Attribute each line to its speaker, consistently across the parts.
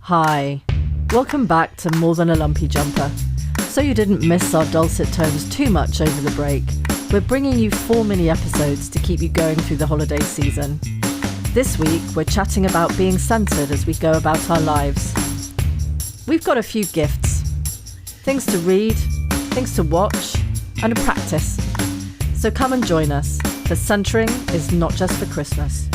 Speaker 1: Hi, welcome back to More Than a Lumpy Jumper. So you didn't miss our dulcet tones too much over the break, we're bringing you 4 mini episodes to keep you going through the holiday season. This week, we're chatting about being centred as we go about our lives. We've got a few gifts. Things to read, things to watch, and a practice. So come and join us, for centering is not just for Christmas.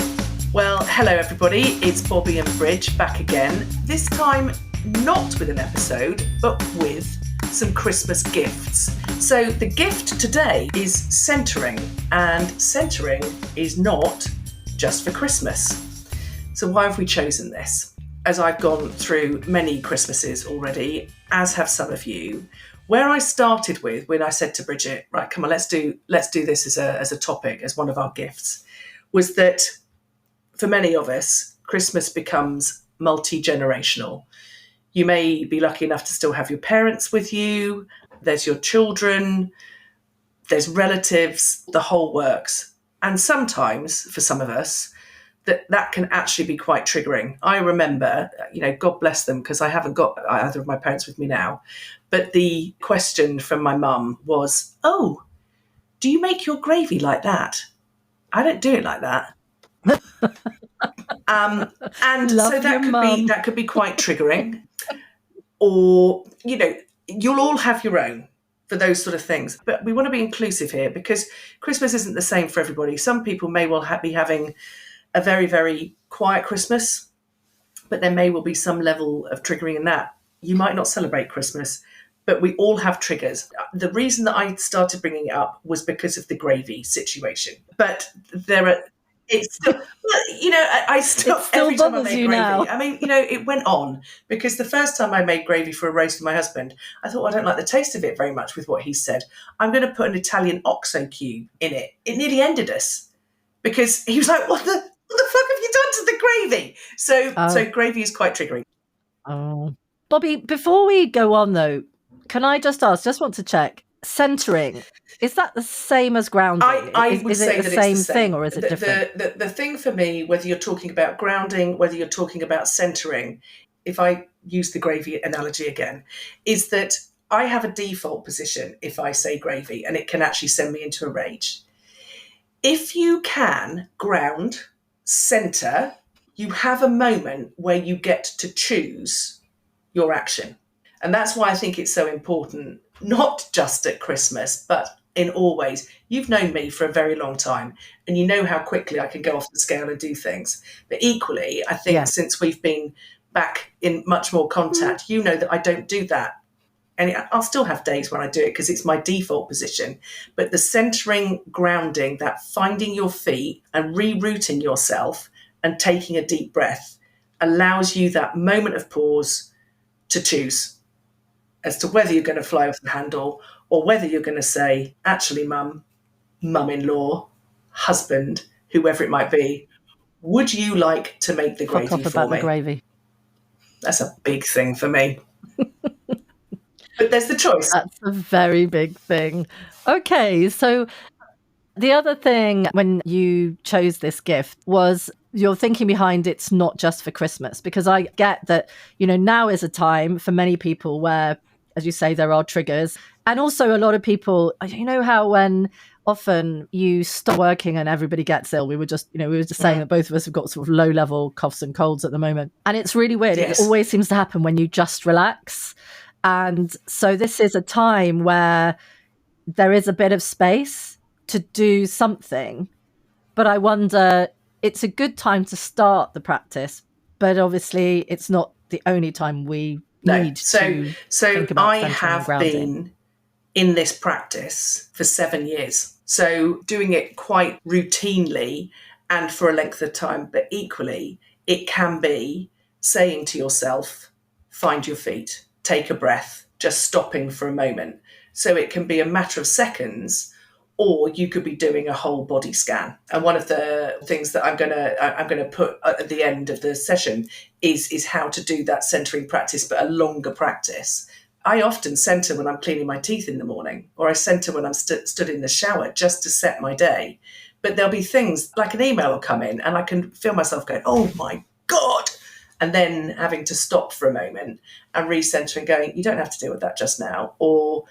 Speaker 2: Well, hello everybody, it's Bobby and Bridge back again. This time, not with an episode, but with some Christmas gifts. So the gift today is centering, and centering is not just for Christmas. So why have we chosen this? As I've gone through many Christmases already, as have some of you, where I started with when I said to Bridget, right, come on, let's do this as a topic, as one of our gifts, was that for many of us, Christmas becomes multi-generational. You may be lucky enough to still have your parents with you, there's your children, there's relatives, the whole works. And sometimes, for some of us, that can actually be quite triggering. I remember, God bless them, because I haven't got either of my parents with me now, but the question from my mum was, oh, do you make your gravy like that? I don't do it like that. And
Speaker 1: Love
Speaker 2: so that could be quite triggering. Or, you'll all have your own for those sort of things. But we want to be inclusive here because Christmas isn't the same for everybody. Some people may well be having a very, very quiet Christmas, but there may well be some level of triggering in that. You might not celebrate Christmas, but we all have triggers. The reason that I started bringing it up was because of the gravy situation. But it's still, I still every time I made gravy,
Speaker 1: now.
Speaker 2: It went on because the first time I made gravy for a roast with my husband, I thought, I don't like the taste of it very much with what he said. I'm going to put an Italian oxo cube in it. It nearly ended us because he was like, what the fuck have you done to the gravy? So gravy is quite triggering.
Speaker 1: Oh, Bobby, before we go on though, can I just ask, just want to check, centering, is that the same as grounding?
Speaker 2: I would say
Speaker 1: it
Speaker 2: that
Speaker 1: the same
Speaker 2: it's the same
Speaker 1: thing or is it different?
Speaker 2: The thing for me, whether you're talking about grounding, whether you're talking about centering, if I use the gravy analogy again, is that I have a default position if I say gravy, and it can actually send me into a rage. If you can ground, center, you have a moment where you get to choose your action. And that's why I think it's so important, not just at Christmas, but in all ways. You've known me for a very long time, and you know how quickly I can go off the scale and do things. But equally, I think since we've been back in much more contact, you know that I don't do that. And I'll still have days when I do it because it's my default position. But the centering, grounding, that finding your feet and rerouting yourself and taking a deep breath allows you that moment of pause to choose as to whether you're going to fly off the handle or whether you're going to say, actually, mum-in-law, husband, whoever it might be, would you like to make the gravy
Speaker 1: Fuck off
Speaker 2: for
Speaker 1: about
Speaker 2: me?
Speaker 1: the gravy.
Speaker 2: That's a big thing for me. But there's the choice.
Speaker 1: That's a very big thing. Okay, so the other thing when you chose this gift was your thinking behind it's not just for Christmas, because I get that, now is a time for many people where, as you say, there are triggers. And also a lot of people, how when often you stop working and everybody gets ill, we were just saying that both of us have got sort of low level coughs and colds at the moment. And it's really weird.
Speaker 2: Yes.
Speaker 1: It always seems to happen when you just relax. And so this is a time where there is a bit of space to do something. But I wonder, it's a good time to start the practice, but obviously it's not the only time we need to think about
Speaker 2: I have been in this practice for 7 years. So doing it quite routinely and for a length of time, but equally, it can be saying to yourself, find your feet, take a breath, just stopping for a moment. So it can be a matter of seconds, or you could be doing a whole body scan. And one of the things that I'm going to put at the end of the session is how to do that centering practice, but a longer practice. I often center when I'm cleaning my teeth in the morning, or I center when I'm stood in the shower just to set my day. But there'll be things like an email will come in and I can feel myself going, oh my God, and then having to stop for a moment and recenter and going, you don't have to deal with that just now, or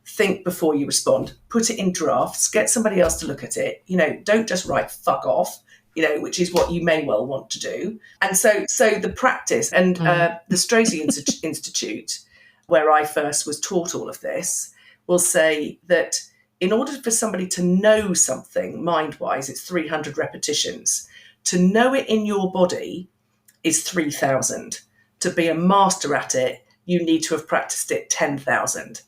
Speaker 2: think before you respond, put it in drafts, get somebody else to look at it, don't just write fuck off, which is what you may well want to do. And so the practice and the Strozzi Institute, where I first was taught all of this, will say that in order for somebody to know something mind-wise, it's 300 repetitions. To know it in your body is 3,000. To be a master at it, you need to have practiced it 10,000,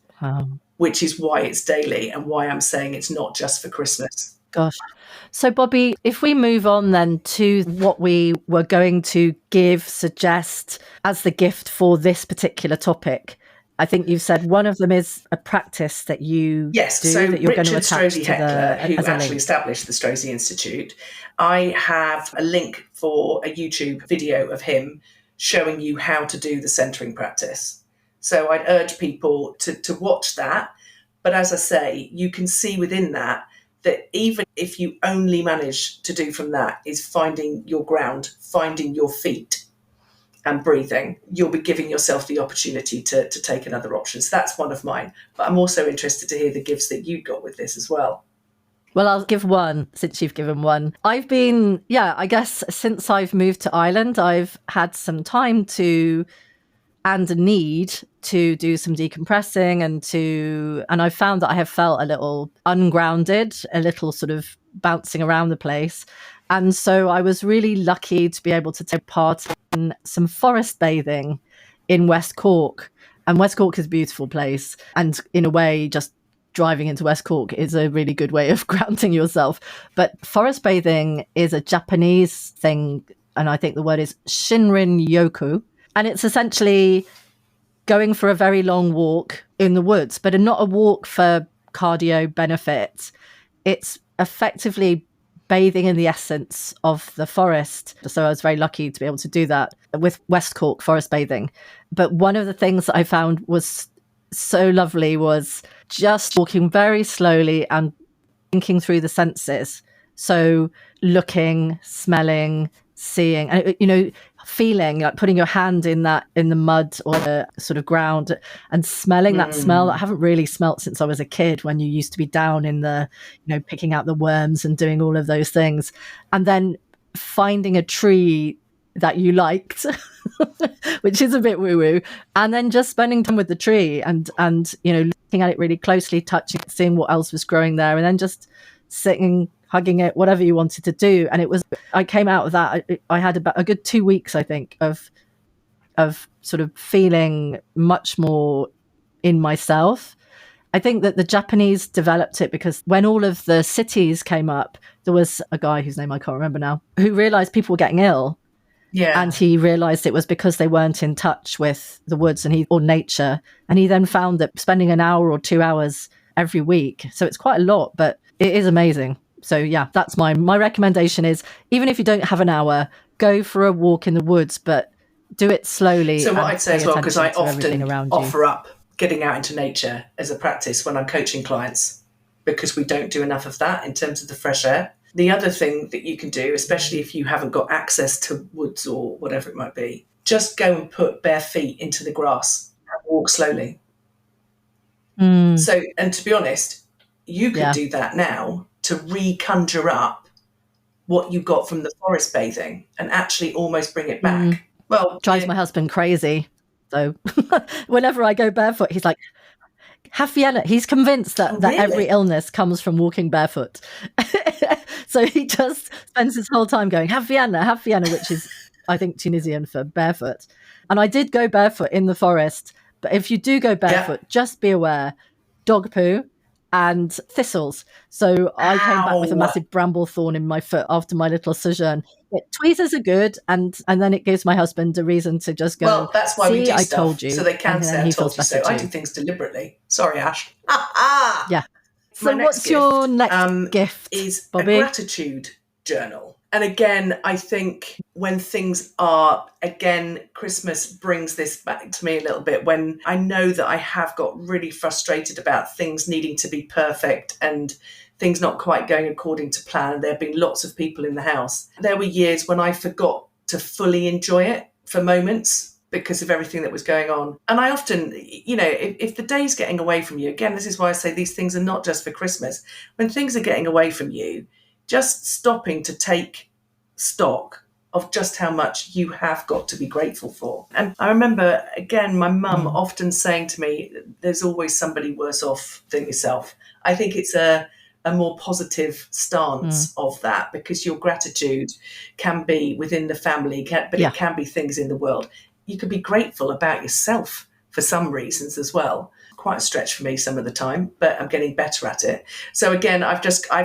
Speaker 2: which is why it's daily and why I'm saying it's not just for Christmas.
Speaker 1: Gosh. So, Bobby, if we move on then to what we were going to suggest as the gift for this particular topic, I think you've said one of them is a practice that you do that you're
Speaker 2: Richard
Speaker 1: going to attach
Speaker 2: Strozzi
Speaker 1: to
Speaker 2: Heckler, who
Speaker 1: as a
Speaker 2: actually
Speaker 1: link.
Speaker 2: established the Strozzi Institute, I have a link for a YouTube video of him showing you how to do the centering practice. So I'd urge people to watch that. But as I say, you can see within that even if you only manage to do from that is finding your ground, finding your feet and breathing, you'll be giving yourself the opportunity to take another option. So that's one of mine. But I'm also interested to hear the gifts that you got with this as well.
Speaker 1: Well, I'll give one since you've given one. I've been, I guess since I've moved to Ireland, I've had some time and a need to do some decompressing and I found that I have felt a little ungrounded, a little sort of bouncing around the place. And so I was really lucky to be able to take part in some forest bathing in West Cork. And West Cork is a beautiful place. And in a way, just driving into West Cork is a really good way of grounding yourself. But forest bathing is a Japanese thing. And I think the word is Shinrin Yoku. And it's essentially going for a very long walk in the woods, but not a walk for cardio benefit. It's effectively bathing in the essence of the forest. So I was very lucky to be able to do that with West Cork forest bathing. But one of the things that I found was so lovely was just walking very slowly and thinking through the senses. So looking, smelling, seeing, and feeling, like putting your hand in the mud or the sort of ground and smelling that smell that I haven't really smelt since I was a kid, when you used to be down in the, picking out the worms and doing all of those things. And then finding a tree that you liked, which is a bit woo-woo, and then just spending time with the tree and looking at it really closely, touching it, seeing what else was growing there, and then just sitting, hugging it, whatever you wanted to do. And I came out of that, I had about a good 2 weeks, I think, of sort of feeling much more in myself. I think that the Japanese developed it because when all of the cities came up, there was a guy whose name I can't remember now, who realized people were getting ill. Yeah. And he realized it was because they weren't in touch with the woods or nature. And he then found that spending an hour or 2 hours every week, so it's quite a lot, but it is amazing. So yeah, that's my recommendation is, even if you don't have an hour, go for a walk in the woods, but do it slowly.
Speaker 2: So what I'd say as well, because I often offer up getting out into nature as a practice when I'm coaching clients, because we don't do enough of that in terms of the fresh air. The other thing that you can do, especially if you haven't got access to woods or whatever it might be, just go and put bare feet into the grass and walk slowly. So, and to be honest, you could do that now to reconjure up what you got from the forest bathing and actually almost bring it back. Well,
Speaker 1: drives my husband crazy. So whenever I go barefoot, he's like, have Vienna. He's convinced that every illness comes from walking barefoot. So he just spends his whole time going, have Vienna, which is, I think, Tunisian for barefoot. And I did go barefoot in the forest. But if you do go barefoot, just be aware, dog poo and thistles. So I came back with a massive bramble thorn in my foot after my little sojourn. But tweezers are good, and then it gives my husband a reason to just go,
Speaker 2: well, that's why we do
Speaker 1: I
Speaker 2: stuff,
Speaker 1: told you.
Speaker 2: So they can say I told you so. I do things deliberately. Sorry, Ash.
Speaker 1: Yeah. So what's your next gift,
Speaker 2: is
Speaker 1: Bobby?
Speaker 2: A gratitude journal. And again, I think when things are, Christmas brings this back to me a little bit, when I know that I have got really frustrated about things needing to be perfect and things not quite going according to plan. There have been lots of people in the house. There were years when I forgot to fully enjoy it for moments because of everything that was going on. And I often, if the day's getting away from you, again, this is why I say these things are not just for Christmas. When things are getting away from you, just stopping to take stock of just how much you have got to be grateful for. And I remember, again, my mum often saying to me, there's always somebody worse off than yourself. I think it's a more positive stance of that, because your gratitude can be within the family, but it can be things in the world. You can be grateful about yourself for some reasons as well. Quite a stretch for me some of the time, but I'm getting better at it. So again, I've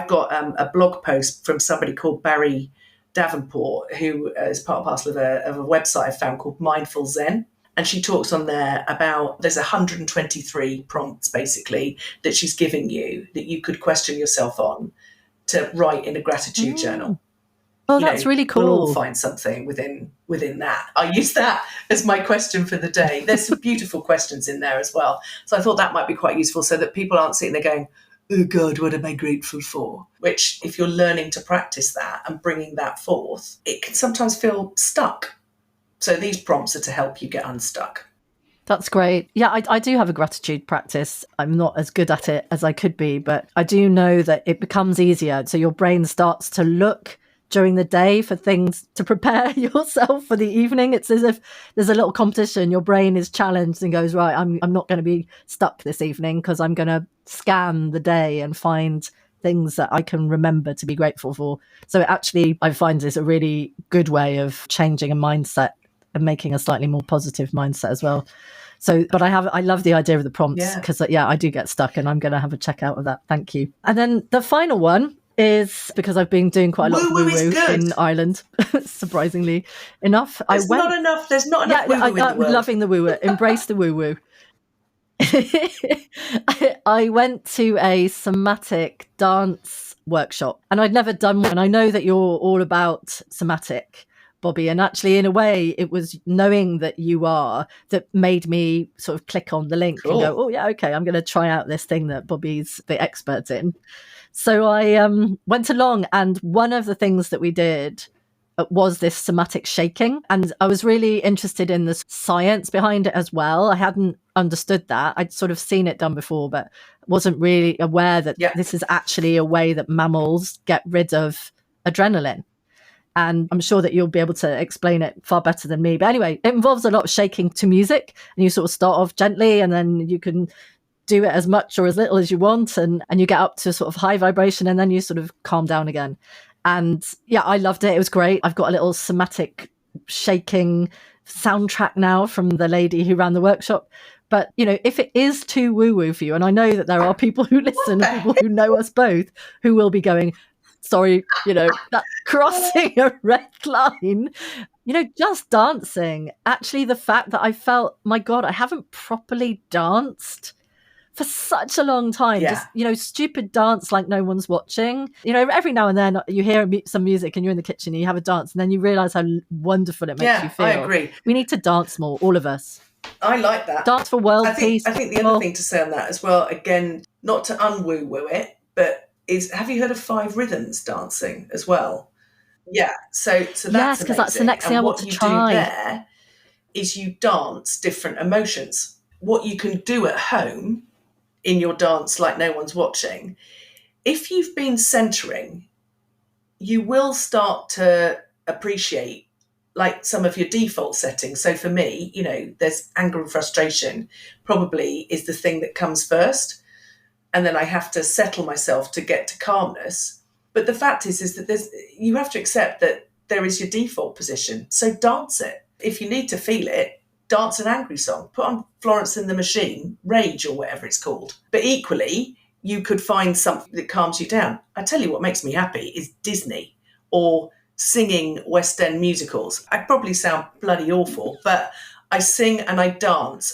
Speaker 2: got a blog post from somebody called Barry Davenport, who is part and parcel of a website I found called Mindful Zen. And she talks on there about, there's 123 prompts basically that she's giving you that you could question yourself on to write in a gratitude journal.
Speaker 1: Oh, that's really cool.
Speaker 2: We'll all find something within that. I use that as my question for the day. There's some beautiful questions in there as well. So I thought that might be quite useful so that people aren't sitting there going, oh God, what am I grateful for? Which, if you're learning to practice that and bringing that forth, it can sometimes feel stuck. So these prompts are to help you get unstuck.
Speaker 1: That's great. Yeah, I do have a gratitude practice. I'm not as good at it as I could be, but I do know that it becomes easier. So your brain starts to look during the day for things to prepare yourself for the evening. It's as if there's a little competition. Your brain is challenged and goes, right, I'm not going to be stuck this evening because I'm going to scan the day and find things that I can remember to be grateful for. So actually, I find this a really good way of changing a mindset and making a slightly more positive mindset as well. So, but I love the idea of the prompts because I do get stuck, and I'm going to have a check out of that. Thank you. And then the final one is, because I've been doing quite a lot of woo-woo in Ireland, surprisingly enough.
Speaker 2: There's not enough woo-woo in the world.
Speaker 1: I'm loving the woo-woo. Embrace the woo-woo. I went to a somatic dance workshop, and I'd never done one. I know that you're all about somatic, Bobby, and actually in a way it was knowing that you are that made me sort of click on the link and go, oh yeah, okay, I'm going to try out this thing that Bobby's the expert in. So I went along, and one of the things that we did was this somatic shaking, and I was really interested in the science behind it as well. I hadn't understood that. I'd sort of seen it done before, but wasn't really aware that this is actually a way that mammals get rid of adrenaline. And I'm sure that you'll be able to explain it far better than me. But anyway, it involves a lot of shaking to music, and you sort of start off gently, and then you can do it as much or as little as you want, and you get up to sort of high vibration, and then you sort of calm down again. And yeah, I loved it. It was great. I've got a little somatic shaking soundtrack now from the lady who ran the workshop. But, if it is too woo-woo for you, and I know that there are people who listen, and people who know us both, who will be going, sorry, that crossing a red line, just dancing. Actually, the fact that I felt, my God, I haven't properly danced for such a long time. Just, stupid dance like no one's watching. Every now and then you hear some music and you're in the kitchen and you have a dance, and then you realise how wonderful it makes you feel.
Speaker 2: I agree.
Speaker 1: We need to dance more, all of us.
Speaker 2: I like that.
Speaker 1: Dance for world peace.
Speaker 2: I think the other thing to say on that as well, again, not to unwoo-woo it, but have you heard of 5 rhythms dancing as well? Yeah. So that's
Speaker 1: yes, because that's the next thing I want to try.
Speaker 2: What you do there is you dance different emotions. What you can do at home in your dance like no one's watching, if you've been centering, you will start to appreciate like some of your default settings. So for me, there's anger and frustration probably is the thing that comes first. And then I have to settle myself to get to calmness. But the fact is that you have to accept that there is your default position. So dance it. If you need to feel it, dance an angry song. Put on Florence and the Machine, Rage, or whatever it's called. But equally, you could find something that calms you down. I tell you what makes me happy is Disney or singing West End musicals. I probably sound bloody awful, but I sing and I dance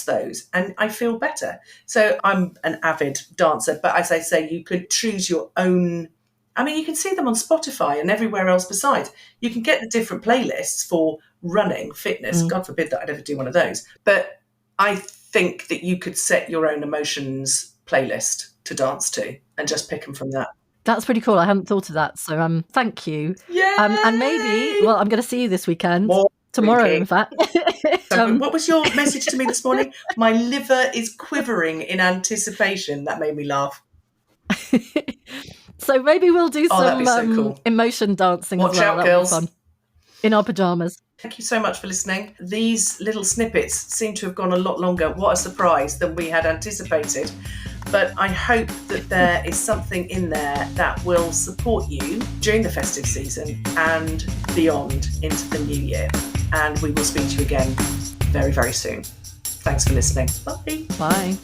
Speaker 2: those and I feel better. So I'm an avid dancer, but as I say, you could choose your own. I mean, you can see them on Spotify and everywhere else besides. You can get the different playlists for running, fitness. God forbid that I'd ever do one of those. But I think that you could set your own emotions playlist to dance to and just pick them from that.
Speaker 1: That's pretty cool. I hadn't thought of that. So thank you.
Speaker 2: Yeah.
Speaker 1: And maybe, I'm going to see you this weekend. tomorrow,
Speaker 2: Winky.
Speaker 1: in fact.
Speaker 2: So what was your message to me this morning? My liver is quivering in anticipation. That made me laugh.
Speaker 1: So maybe we'll do
Speaker 2: that'd be so
Speaker 1: some
Speaker 2: cool.
Speaker 1: emotion dancing
Speaker 2: Watch
Speaker 1: as well.
Speaker 2: out,
Speaker 1: That'll
Speaker 2: girls.
Speaker 1: be fun. In our pyjamas.
Speaker 2: Thank you so much for listening. These little snippets seem to have gone a lot longer. What a surprise than we had anticipated. But I hope that there is something in there that will support you during the festive season and beyond into the new year. And we will speak to you again very, very soon. Thanks for listening. Bye.
Speaker 1: Bye.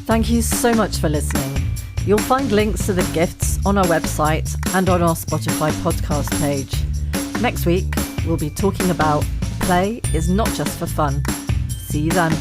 Speaker 1: Thank you so much for listening. You'll find links to the gifts on our website and on our Spotify podcast page. Next week, we'll be talking about play is not just for fun. See you then.